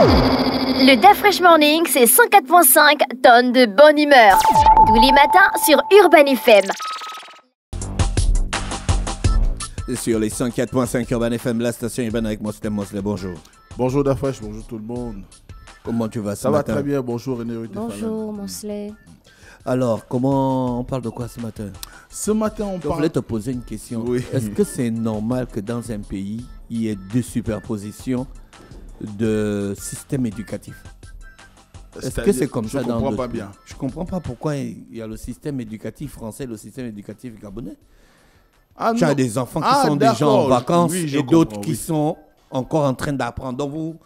Le DAF Fresh Morning, c'est 104.5 tonnes de bonne humeur. Tous les matins sur Urban FM. Sur les 104.5 Urban FM, la station urbaine avec Moslem. Bonjour. Bonjour DAF Fresh, bonjour tout le monde. Comment tu vas ce Ça matin? va très bien, bonjour René Rutte. Bonjour Moslem. Alors, comment on parle de quoi ce matin? Ce matin, on Je voulais te poser une question. Oui. Est-ce que c'est normal que dans un pays, il y ait deux superpositions de systèmes éducatifs? Est-ce que c'est comme ça dans Je comprends d'autres pas pays? bien. Je comprends pas pourquoi il y a le système éducatif français et le système éducatif gabonais. Ah, Tu as non. des enfants qui sont déjà en d'accord. vacances Oui, je et d'autres comprends, qui oui. sont encore en train d'apprendre. Donc,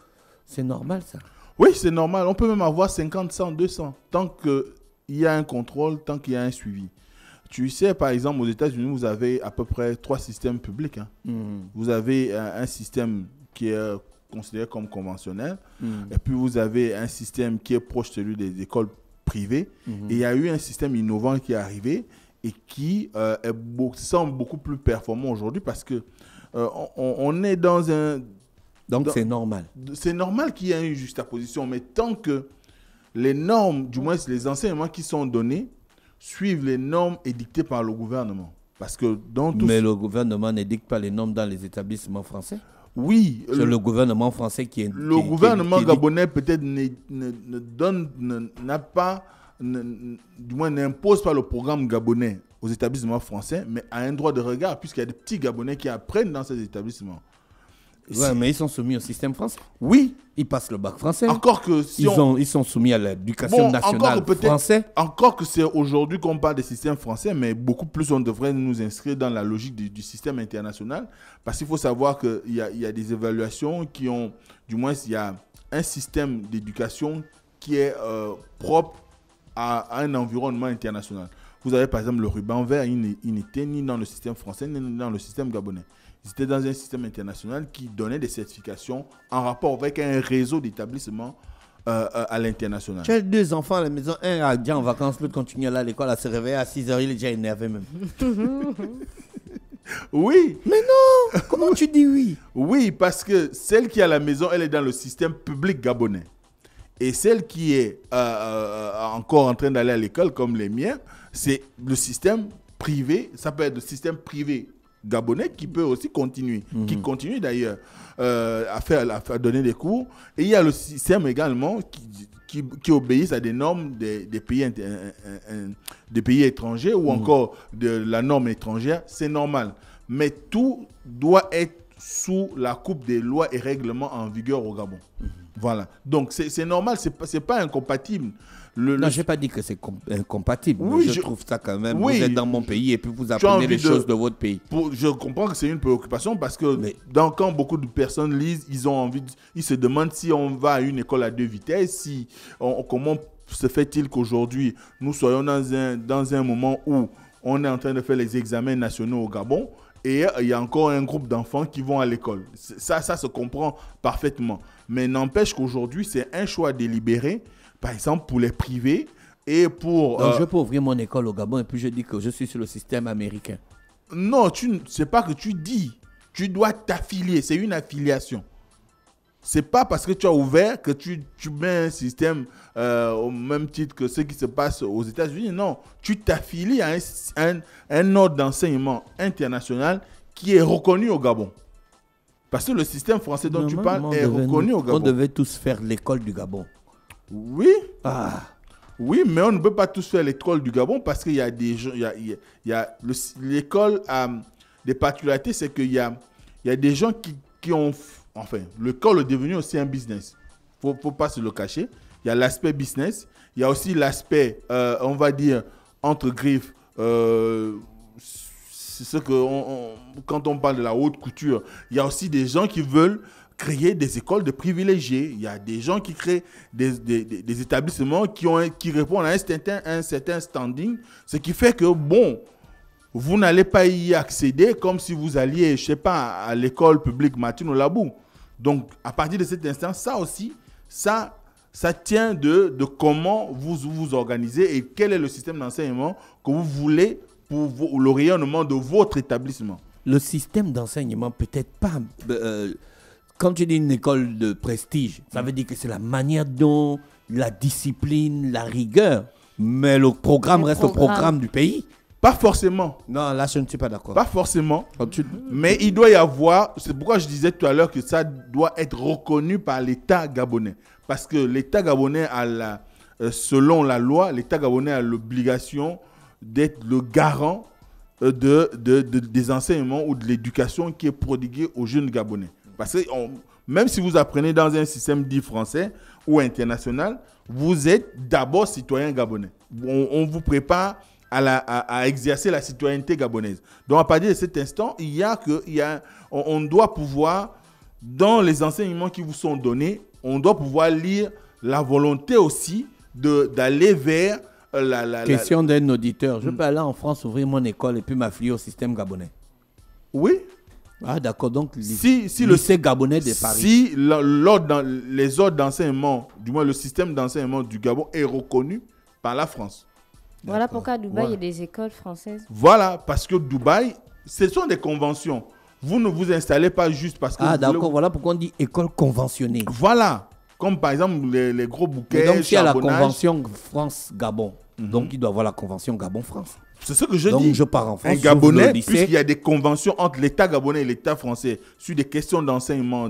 c'est normal ça? Oui, c'est normal. On peut même avoir 50, 100, 200. Tant qu'il y a un contrôle, tant qu'il y a un suivi. Tu sais, par exemple, aux États-Unis, vous avez à peu près 3 systèmes publics. Vous avez un système qui est considéré comme conventionnel. Et puis, vous avez un système qui est proche de celui des écoles privées. Et il y a eu un système innovant qui est arrivé et qui semble beaucoup plus performant aujourd'hui parce que on est dans un... Donc, c'est normal. C'est normal qu'il y ait une juxtaposition, mais tant que les normes, du moins les enseignements qui sont donnés, suivent les normes édictées par le gouvernement. Parce que dans tout... Mais le gouvernement n'édicte pas les normes dans les établissements français? Oui. C'est le gouvernement français qui est... Le gouvernement gabonais peut-être du moins n'impose pas le programme gabonais aux établissements français, mais a un droit de regard, puisqu'il y a des petits Gabonais qui apprennent dans ces établissements. Ouais, mais ils sont soumis au système français. Oui. Ils passent le bac français. Encore que si ils sont soumis à l'éducation nationale française. Encore que c'est aujourd'hui qu'on parle des systèmes français, mais beaucoup plus on devrait nous inscrire dans la logique du système international. Parce qu'il faut savoir qu'il y a des évaluations qui ont, du moins il y a un système d'éducation qui est propre à un environnement international. Vous avez par exemple le ruban vert, il n'était ni dans le système français ni dans le système gabonais. Ils étaient dans un système international qui donnait des certifications en rapport avec un réseau d'établissements à l'international. Tu as 2 enfants à la maison, un a déjà en vacances, l'autre continue à aller à l'école, à se réveiller à 6 h, il est déjà énervé même. Oui. Mais non, comment tu dis oui? Oui, parce que celle qui est à la maison, elle est dans le système public gabonais. Et celle qui est encore en train d'aller à l'école, comme les miens, c'est le système privé. Ça peut être le système privé gabonais qui peut aussi continuer, qui continue d'ailleurs à donner des cours. Et il y a le système également qui obéissent à des normes des pays étrangers ou encore de la norme étrangère. C'est normal. Mais tout doit être sous la coupe des lois et règlements en vigueur au Gabon. Voilà. Donc, c'est normal, c'est pas incompatible. Non, je n'ai pas dit que c'est incompatible. Oui, mais je trouve ça quand même. Oui, vous êtes dans mon pays et puis vous apprenez les choses de votre pays. Je comprends que c'est une préoccupation parce que quand beaucoup de personnes lisent, ils se demandent si on va à une école à 2 vitesses, comment se fait-il qu'aujourd'hui, nous soyons dans un moment où on est en train de faire les examens nationaux au Gabon et il y a encore un groupe d'enfants qui vont à l'école. Ça se comprend parfaitement. Mais n'empêche qu'aujourd'hui, c'est un choix délibéré, par exemple pour les privés et pour... Donc je peux ouvrir mon école au Gabon et puis je dis que je suis sur le système américain. Non, c'est pas que tu dis. Tu dois t'affilier. C'est une affiliation. C'est pas parce que tu as ouvert que tu mets un système au même titre que ce qui se passe aux États-Unis. Non, tu t'affilies à un ordre d'enseignement international qui est reconnu au Gabon. Parce que le système français dont tu parles est reconnu au Gabon. On devait tous faire l'école du Gabon. Oui. Oui, mais on ne peut pas tous faire l'école du Gabon parce qu'il y a des gens, l'école a des particularités, c'est qu'il y a des gens qui ont, enfin, l'école est devenu aussi un business. Faut pas se le cacher. Il y a l'aspect business, il y a aussi l'aspect, on va dire, entre griffes, c'est ce que quand on parle de la haute couture, il y a aussi des gens qui veulent créer des écoles de privilégiés. Il y a des gens qui créent des établissements qui répondent à un certain standing, ce qui fait que, bon, vous n'allez pas y accéder comme si vous alliez, je ne sais pas, à l'école publique Martine Labou. Donc, à partir de cet instant, ça aussi, ça tient de comment vous vous organisez et quel est le système d'enseignement que vous voulez pour le rayonnement de votre établissement. Le système d'enseignement peut-être pas quand tu dis une école de prestige, ça veut dire que c'est la manière dont la discipline, la rigueur, mais le programme reste le programme du pays. Pas forcément. Non, là, je ne suis pas d'accord. Pas forcément. Mais il doit y avoir... C'est pourquoi je disais tout à l'heure que ça doit être reconnu par l'État gabonais. Parce que l'État gabonais a selon la loi, l'État gabonais a l'obligation d'être le garant des enseignements ou de l'éducation qui est prodiguée aux jeunes gabonais. Parce que même si vous apprenez dans un système dit français ou international, vous êtes d'abord citoyen gabonais. On vous prépare à exercer la citoyenneté gabonaise. Donc à partir de cet instant, on doit pouvoir, dans les enseignements qui vous sont donnés, on doit pouvoir lire la volonté aussi d'aller vers Question d'un auditeur. Je peux aller en France ouvrir mon école et puis m'affilier au système gabonais. Oui. Ah d'accord, donc si le lycée gabonais de Paris. Si les ordres d'enseignement, du moins le système d'enseignement du Gabon est reconnu par la France. Voilà pourquoi à Dubaï, il y a des écoles françaises. Voilà, parce que Dubaï, ce sont des conventions. Vous ne vous installez pas juste parce que... Ah d'accord, voilà pourquoi on dit école conventionnée. Voilà. Comme par exemple les gros bouquets, donc s'il y a la convention France-Gabon, donc il doit avoir la convention Gabon-France. C'est ce que je dis. Donc je pars en France. Un Gabonais, puisqu'il y a des conventions entre l'État gabonais et l'État français sur des questions d'enseignement,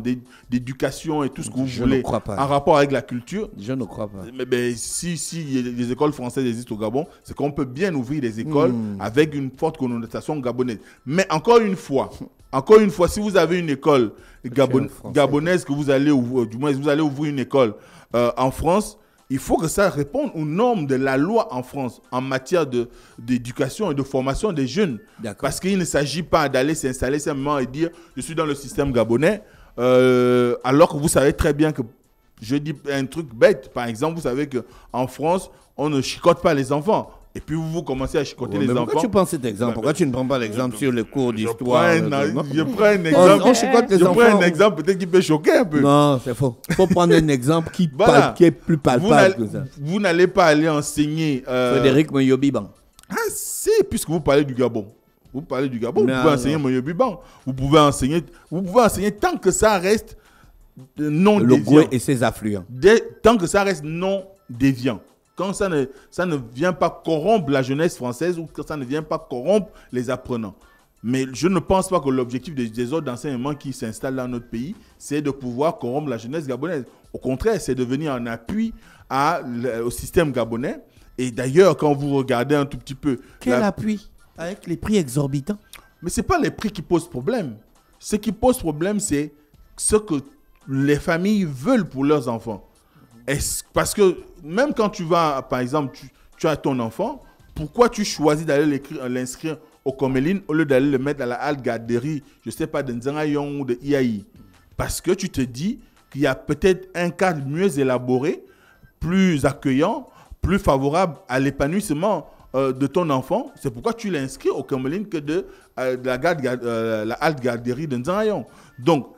d'éducation et tout ce que vous voulez, en rapport avec la culture. Je ne crois pas. Mais si les écoles françaises existent au Gabon, c'est qu'on peut bien ouvrir des écoles avec une forte connotation gabonaise. Mais encore une fois, si vous avez une école gabonaise que vous allez ouvrir, du moins vous allez ouvrir une école en France, il faut que ça réponde aux normes de la loi en France en matière d'éducation et de formation des jeunes. Parce qu'il ne s'agit pas d'aller s'installer simplement et dire je suis dans le système gabonais, alors que vous savez très bien que, je dis un truc bête, par exemple, vous savez qu'en France, on ne chicote pas les enfants. Et puis vous commencez à chicoter les enfants. Pourquoi tu prends cet exemple? Pourquoi tu ne prends pas l'exemple sur les cours d'histoire? Je prends un exemple. On chicote les enfants. Je prends un exemple peut-être qui peut choquer un peu. Non, c'est faux. Il faut prendre un exemple qui est plus palpable que ça. Vous n'allez pas aller enseigner... Frédéric Moyobiban. Ah, c'est puisque vous parlez du Gabon. Vous parlez du Gabon, vous pouvez enseigner Moyobiban. Vous pouvez enseigner tant que ça reste non déviant. Le Goué et ses affluents. Tant que ça reste non déviant. Quand ça ne vient pas corrompre la jeunesse française ou que ça ne vient pas corrompre les apprenants. Mais je ne pense pas que l'objectif des ordres d'enseignement qui s'installent dans notre pays, c'est de pouvoir corrompre la jeunesse gabonaise. Au contraire, c'est de venir en appui au système gabonais. Et d'ailleurs, quand vous regardez un tout petit peu... Quel appui? Avec les prix exorbitants? Mais ce n'est pas les prix qui posent problème. Ce qui pose problème, c'est ce que les familles veulent pour leurs enfants. Parce que même quand tu vas, par exemple, tu as ton enfant, pourquoi tu choisis d'aller l'inscrire au Coméline au lieu d'aller le mettre à la halte garderie, je ne sais pas, de Nzangayon ou de IAI? Parce que tu te dis qu'il y a peut-être un cadre mieux élaboré, plus accueillant, plus favorable à l'épanouissement de ton enfant. C'est pourquoi tu l'inscris au Coméline que de la halte garderie de Nzangayon. Donc,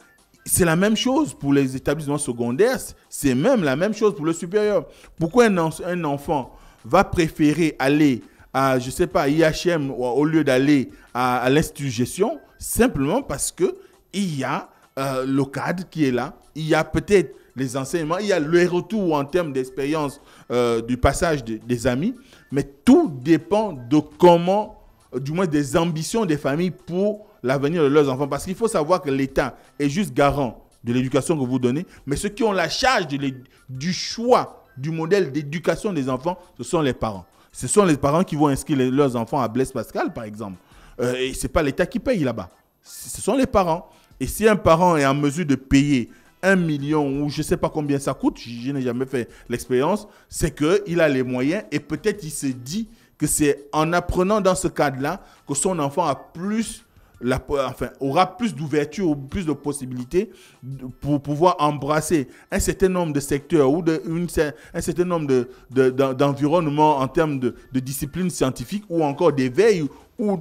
c'est la même chose pour les établissements secondaires, c'est même la même chose pour le supérieur. Pourquoi un enfant va préférer aller à, je sais pas, IHM au lieu d'aller à l'Institut de gestion? Simplement parce qu'il y a le cadre qui est là, il y a peut-être les enseignements, il y a le retour en termes d'expérience du passage des amis, mais tout dépend de comment, du moins des ambitions des familles pour l'avenir de leurs enfants. Parce qu'il faut savoir que l'État est juste garant de l'éducation que vous donnez, mais ceux qui ont la charge du choix du modèle d'éducation des enfants, ce sont les parents. Ce sont les parents qui vont inscrire leurs enfants à Blaise Pascal, par exemple. Et ce n'est pas l'État qui paye là-bas. Ce sont les parents. Et si un parent est en mesure de payer 1 million ou je ne sais pas combien ça coûte, je n'ai jamais fait l'expérience, c'est qu'il a les moyens et peut-être il se dit que c'est en apprenant dans ce cadre-là que son enfant a aura plus d'ouverture ou plus de possibilités pour pouvoir embrasser un certain nombre de secteurs ou un certain nombre d'environnements en termes de disciplines scientifiques ou encore d'éveil ou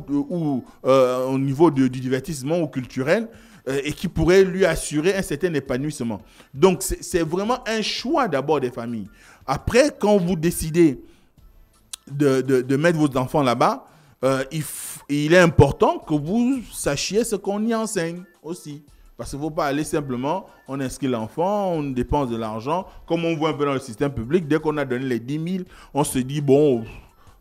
au niveau du divertissement ou culturel et qui pourrait lui assurer un certain épanouissement. Donc, c'est vraiment un choix d'abord des familles. Après, quand vous décidez de mettre vos enfants là-bas, il est important que vous sachiez ce qu'on y enseigne aussi. Parce qu'il ne faut pas aller simplement, on inscrit l'enfant, on dépense de l'argent. Comme on voit un peu dans le système public, dès qu'on a donné les 10 000, on se dit, bon,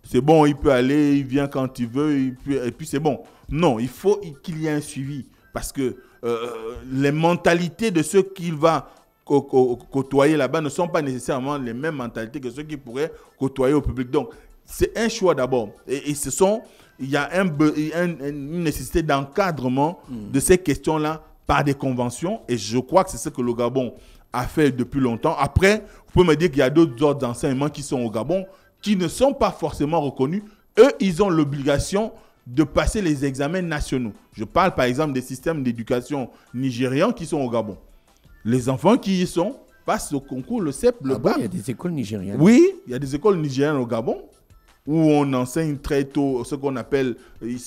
c'est bon, il peut aller, il vient quand il veut, et puis c'est bon. Non, il faut qu'il y ait un suivi. Parce que les mentalités de ceux qu'il va côtoyer là-bas ne sont pas nécessairement les mêmes mentalités que ceux qui pourraient côtoyer au public. Donc, c'est un choix d'abord. Et il y a une nécessité d'encadrement de ces questions-là par des conventions. Et je crois que c'est ce que le Gabon a fait depuis longtemps. Après, vous pouvez me dire qu'il y a d'autres ordres d'enseignement qui sont au Gabon qui ne sont pas forcément reconnus. Eux, ils ont l'obligation de passer les examens nationaux. Je parle par exemple des systèmes d'éducation nigérians qui sont au Gabon. Les enfants qui y sont passent au concours, le CEP, le BAC. Il y a des écoles nigériennes. Oui, il y a des écoles nigériennes au Gabon où on enseigne très tôt ce qu'on appelle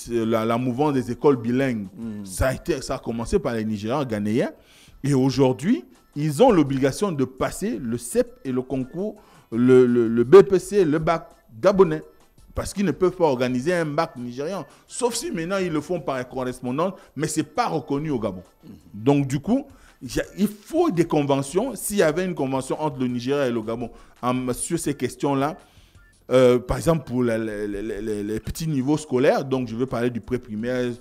la mouvance des écoles bilingues. Ça a commencé par les Nigérians ghanéens. Et aujourd'hui, ils ont l'obligation de passer le CEP et le concours, le BPC, le BAC gabonais. Parce qu'ils ne peuvent pas organiser un bac nigérian. Sauf si maintenant ils le font par correspondance, mais ce n'est pas reconnu au Gabon. Donc du coup, il faut des conventions. S'il y avait une convention entre le Nigeria et le Gabon sur ces questions-là, par exemple pour les petits niveaux scolaires, donc je veux parler du pré-primaire,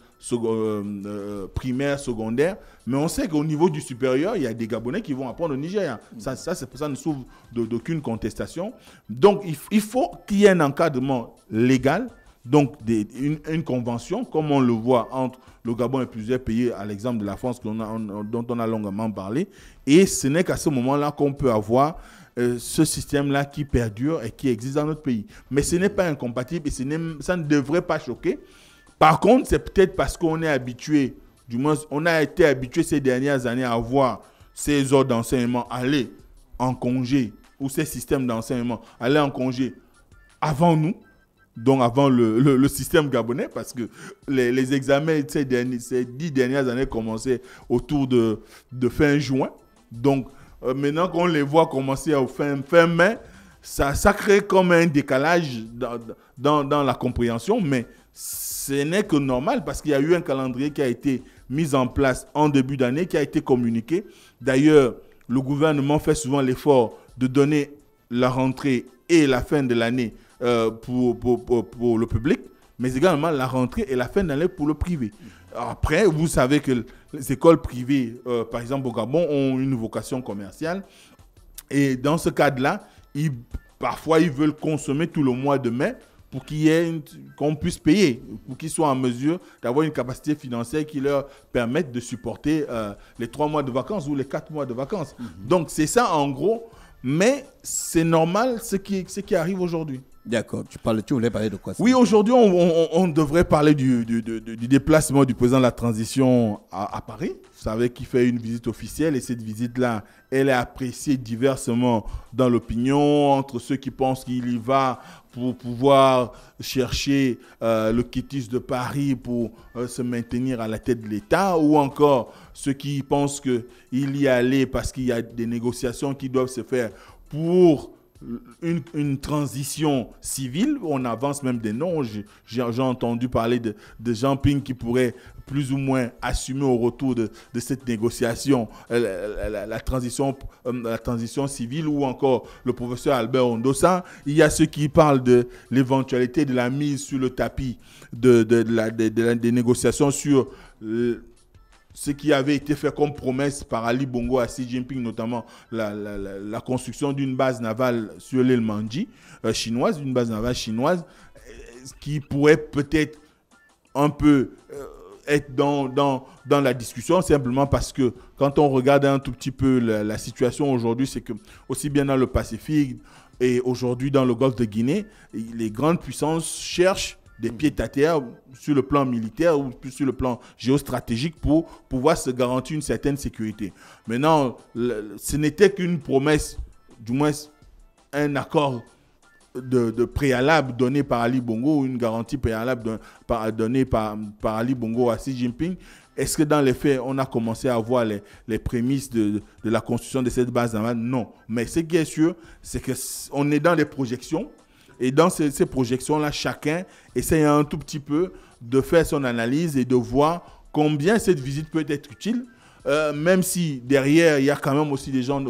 primaire, secondaire, mais on sait qu'au niveau du supérieur, il y a des Gabonais qui vont apprendre au Nigeria. Ça ne s'ouvre d'aucune contestation. Donc il faut qu'il y ait un encadrement légal, donc une convention, comme on le voit entre le Gabon et plusieurs pays, à l'exemple de la France dont on a longuement parlé. Et ce n'est qu'à ce moment-là qu'on peut avoir ce système-là qui perdure et qui existe dans notre pays. Mais ce n'est pas incompatible et ça ne devrait pas choquer. Par contre, c'est peut-être parce qu'on est habitué, du moins on a été habitué ces dernières années à voir ces ordres d'enseignement aller en congé ou ces systèmes d'enseignement aller en congé avant nous, donc avant le système gabonais, parce que les examens ces 10 dernières années commençaient autour de fin juin. Donc, maintenant qu'on les voit commencer au fin mai, ça crée comme un décalage dans la compréhension, mais ce n'est que normal parce qu'il y a eu un calendrier qui a été mis en place en début d'année, qui a été communiqué. D'ailleurs, le gouvernement fait souvent l'effort de donner la rentrée et la fin de l'année pour le public, mais également la rentrée et la fin de l'année pour le privé. Après, vous savez que les écoles privées, par exemple au Gabon, ont une vocation commerciale. Et dans ce cadre-là, parfois, ils veulent consommer tout le mois de mai pour qu'on puisse payer, pour qu'ils soient en mesure d'avoir une capacité financière qui leur permette de supporter les 3 mois de vacances ou les 4 mois de vacances. Donc, c'est ça en gros, mais c'est normal ce qui arrive aujourd'hui. D'accord. Tu voulais parler de quoi? Oui, aujourd'hui, on devrait parler du déplacement du président de la transition à Paris. Vous savez qu'il fait une visite officielle et cette visite-là, elle est appréciée diversement dans l'opinion entre ceux qui pensent qu'il y va pour pouvoir chercher le quitus de Paris pour se maintenir à la tête de l'État, ou encore ceux qui pensent qu'il y allait parce qu'il y a des négociations qui doivent se faire pour une transition civile. On avance même des noms. J'ai entendu parler de Jean Ping qui pourrait plus ou moins assumer au retour de cette négociation la transition civile, ou encore le professeur Albert Ondossa. Il y a ceux qui parlent de l'éventualité de la mise sur le tapis des négociations sur ce qui avait été fait comme promesse par Ali Bongo à Xi Jinping, notamment la construction d'une base navale sur l'île Manji chinoise, une base navale chinoise, qui pourrait peut-être un peu être dans la discussion, simplement parce que quand on regarde un tout petit peu la situation aujourd'hui, c'est que aussi bien dans le Pacifique et aujourd'hui dans le Golfe de Guinée, les grandes puissances cherchent des pieds à terre sur le plan militaire ou sur le plan géostratégique pour pouvoir se garantir une certaine sécurité. Maintenant, ce n'était qu'une promesse, du moins un accord de préalable donné par Ali Bongo, une garantie préalable donnée par Ali Bongo à Xi Jinping. Est-ce que dans les faits, on a commencé à voir les prémices de la construction de cette base navale? Non. Mais ce qui est sûr, c'est qu'on est dans des projections. Et dans ces projections-là, chacun essaie un tout petit peu de faire son analyse et de voir combien cette visite peut être utile. même si derrière, il y a quand même aussi des gens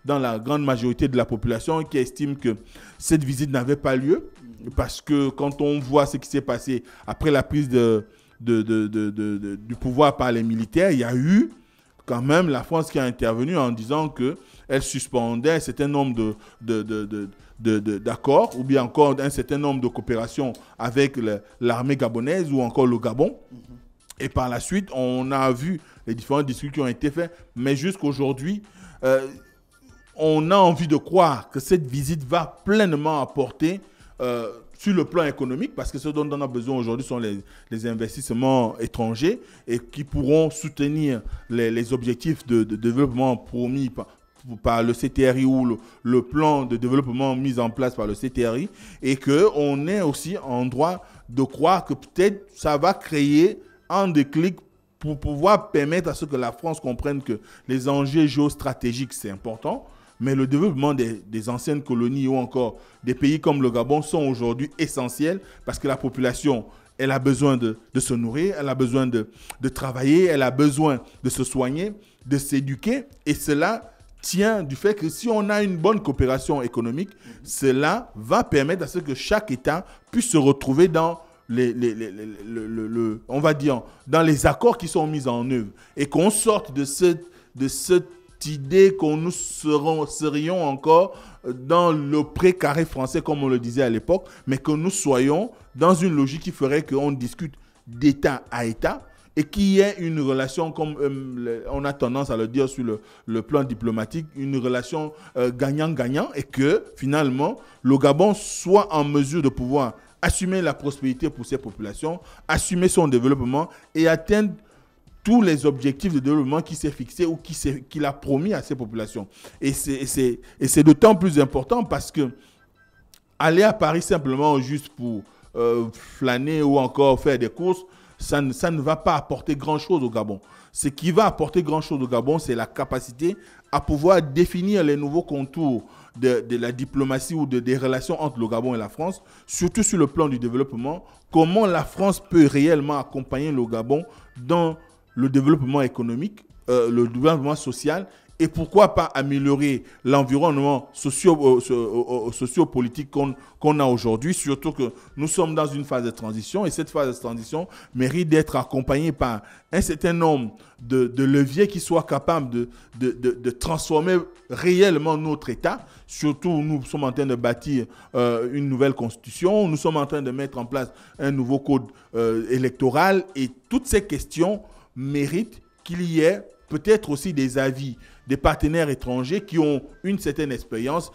dans la grande majorité de la population qui estiment que cette visite n'avait pas lieu. Parce que quand on voit ce qui s'est passé après la prise du pouvoir par les militaires, il y a eu quand même la France qui a intervenu en disant qu'elle suspendait un certain nombre d'accords ou bien encore un certain nombre de coopérations avec l'armée gabonaise ou encore le Gabon. Et par la suite, on a vu les différents discours qui ont été faits. Mais jusqu'aujourd'hui, on a envie de croire que cette visite va pleinement apporter sur le plan économique, parce que ce dont on a besoin aujourd'hui sont les investissements étrangers et qui pourront soutenir les objectifs de développement promis par le CTRI ou le plan de développement mis en place par le CTRI, et qu'on est aussi en droit de croire que peut-être ça va créer un déclic pour pouvoir permettre à ce que la France comprenne que les enjeux géostratégiques, c'est important, mais le développement des anciennes colonies ou encore des pays comme le Gabon sont aujourd'hui essentiels parce que la population, elle a besoin de se nourrir, elle a besoin de travailler, elle a besoin de se soigner, de s'éduquer. Et cela tient du fait que si on a une bonne coopération économique, cela va permettre à ce que chaque État puisse se retrouver dans on va dire, dans les accords qui sont mis en œuvre et qu'on sorte de cette idée qu'on nous serions encore dans le précaré français, comme on le disait à l'époque, mais que nous soyons dans une logique qui ferait qu'on discute d'État à État et qu'il y ait une relation, comme on a tendance à le dire sur le plan diplomatique, une relation gagnant-gagnant, et que finalement, le Gabon soit en mesure de pouvoir assumer la prospérité pour ses populations, assumer son développement et atteindre tous les objectifs de développement qu'il s'est fixé ou qu'il a promis à ses populations. Et c'est d'autant plus important parce que aller à Paris simplement juste pour flâner ou encore faire des courses, ça ne va pas apporter grand-chose au Gabon. Ce qui va apporter grand-chose au Gabon, c'est la capacité à pouvoir définir les nouveaux contours de la diplomatie ou des relations entre le Gabon et la France, surtout sur le plan du développement. Comment la France peut réellement accompagner le Gabon dans le développement économique, le développement social, et pourquoi pas améliorer l'environnement socio-politique qu'on a aujourd'hui, surtout que nous sommes dans une phase de transition, et cette phase de transition mérite d'être accompagnée par un certain nombre de leviers qui soient capables de transformer réellement notre État. Surtout, nous sommes en train de bâtir une nouvelle constitution, nous sommes en train de mettre en place un nouveau code électoral, et toutes ces questions mérite qu'il y ait peut-être aussi des avis des partenaires étrangers qui ont une certaine expérience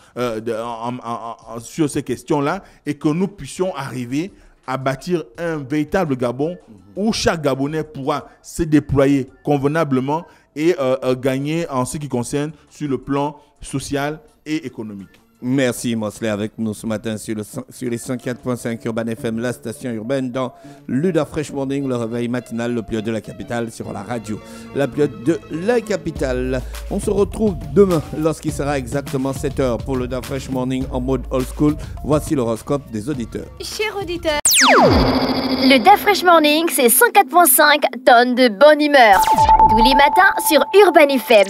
sur ces questions-là, et que nous puissions arriver à bâtir un véritable Gabon où chaque Gabonais pourra se déployer convenablement et gagner en ce qui concerne sur le plan social et économique. Merci Mosley avec nous ce matin sur les 104.5 Urban FM, la station urbaine dans Luda Fresh Morning, le réveil matinal le plus haut de la capitale sur la radio, la plus haute de la capitale. On se retrouve demain lorsqu'il sera exactement 7h pour le Luda Fresh Morning en mode old school. Voici l'horoscope des auditeurs. Chers auditeurs, le Da Fresh Morning, c'est 104.5 tonnes de bonne humeur. Tous les matins sur Urban FM.